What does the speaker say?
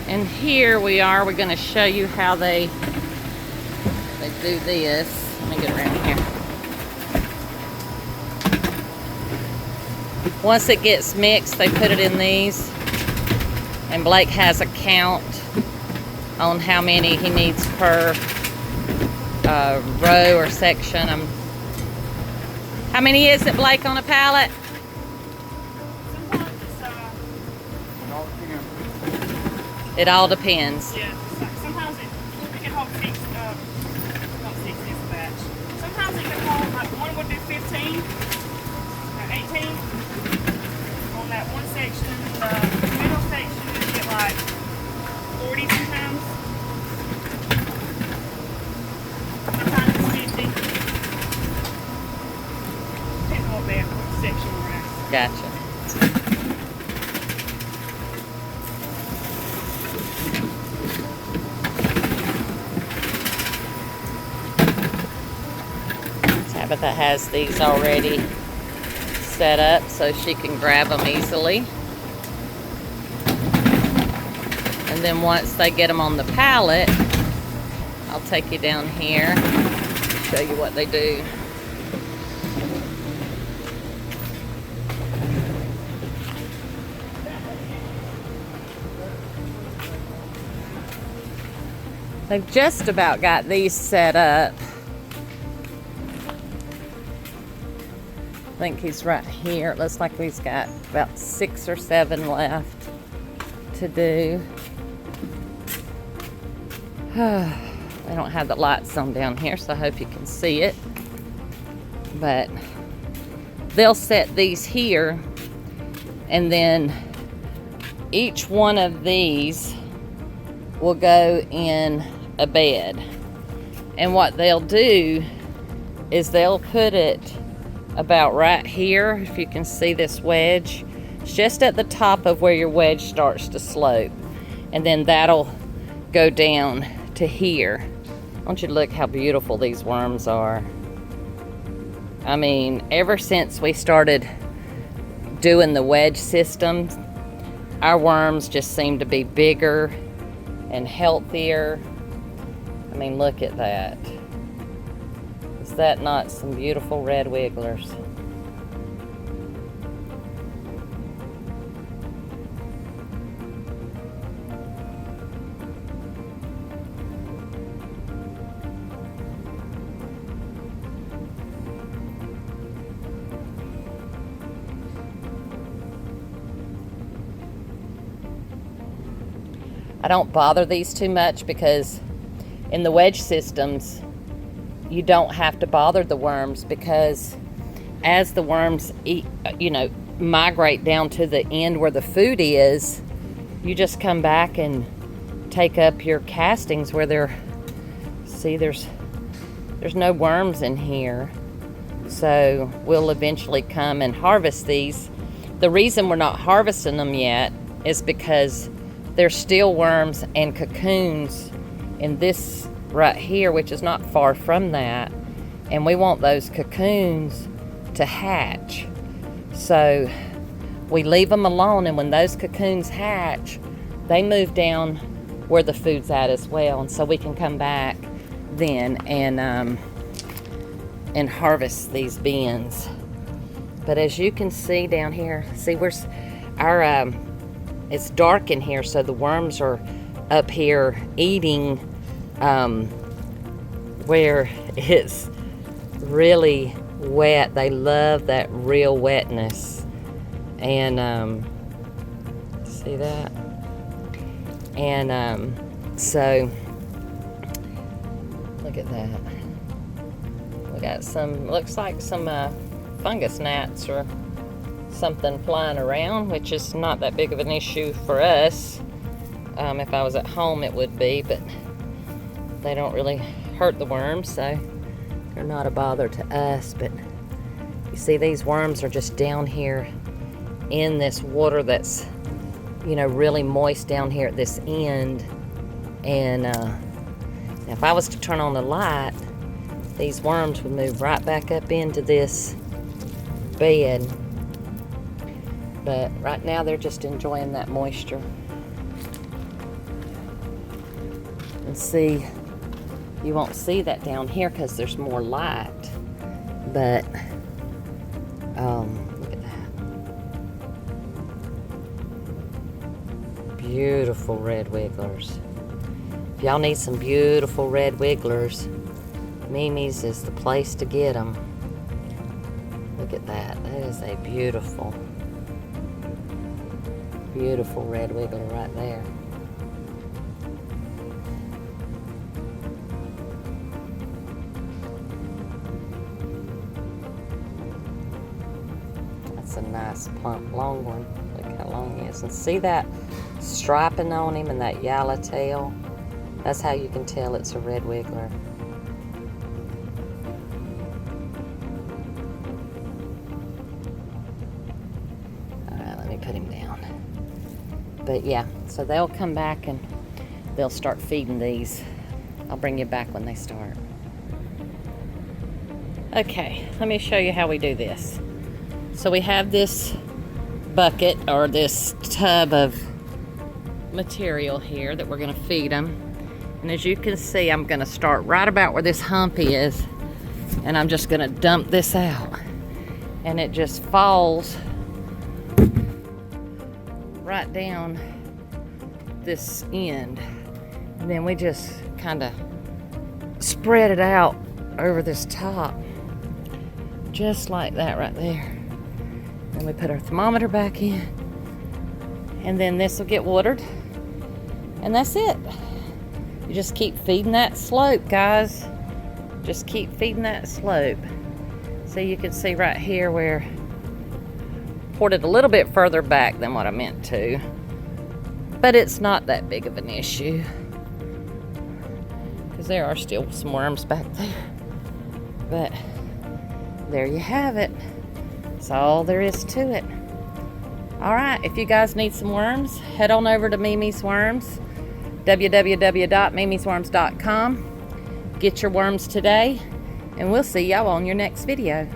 And here we are. We're going to show you how they do this. Let me get around here. Once it gets mixed, they put it in these. And Blake has a count on how many he needs per row or section. How many is it, Blake, on a pallet? It all depends. Yeah, sometimes it can hold 6 is a batch. Sometimes it can hold, like one would do 15 or 18 on that one section. The middle section would get like 40 sometimes. Sometimes it's 50. Depends on what section we're at. Gotcha. Tabitha has these already set up so she can grab them easily. And then once they get them on the pallet, I'll take you down here, show you what they do. They've just about got these set up. I think he's right here. It looks like he's got about 6 or 7 left to do. They don't have the lights on down here, so I hope you can see it. But they'll set these here, and then each one of these will go in a bed. And what they'll do is they'll put it about right here. If you can see this wedge, it's just at the top of where your wedge starts to slope, and then that'll go down to here. I want you to look how beautiful these worms are. I mean, ever since we started doing the wedge system, our worms just seem to be bigger and healthier. I mean, look at that. Is that not some beautiful red wigglers? I don't bother these too much because in the wedge systems, you don't have to bother the worms, because as the worms eat, migrate down to the end where the food is, you just come back and take up your castings where there's no worms in here. So we'll eventually come and harvest these. The reason we're not harvesting them yet is because there's still worms and cocoons in this right here, which is not far from that, and we want those cocoons to hatch. So we leave them alone, and when those cocoons hatch, they move down where the food's at as well, and so we can come back then and harvest these bins. But as you can see down here, see where's our it's dark in here, so the worms are up here eating where it's really wet. They love that real wetness. And see that? And so look at that. We got some, looks like some fungus gnats or something flying around, which is not that big of an issue for us. If I was at home it would be, but they don't really hurt the worms, so they're not a bother to us. But you see, these worms are just down here in this water that's, really moist down here at this end. And if I was to turn on the light, these worms would move right back up into this bed. But right now they're just enjoying that moisture. And see, you won't see that down here because there's more light. But, look at that. Beautiful red wigglers. If y'all need some beautiful red wigglers, Mimi's is the place to get them. Look at that. That is a beautiful, beautiful red wiggler right there. That's a nice plump long one. Look how long he is. And see that striping on him and that yellow tail? That's how you can tell it's a red wiggler. Alright, let me put him down. But yeah, so they'll come back and they'll start feeding these. I'll bring you back when they start. Okay, let me show you how we do this. So we have this bucket or this tub of material here that we're going to feed them. And as you can see, I'm going to start right about where this hump is, and I'm just going to dump this out. And it just falls right down this end. And then we just kind of spread it out over this top. Just like that right there. Then we put our thermometer back in. And then this will get watered. And that's it. You just keep feeding that slope, guys. Just keep feeding that slope. So you can see right here where I poured it a little bit further back than what I meant to. But it's not that big of an issue, because there are still some worms back there. But there you have it. That's all there is to it. Alright, if you guys need some worms, head on over to Mimi's Worms, www.mimisworms.com. Get your worms today, and we'll see y'all on your next video.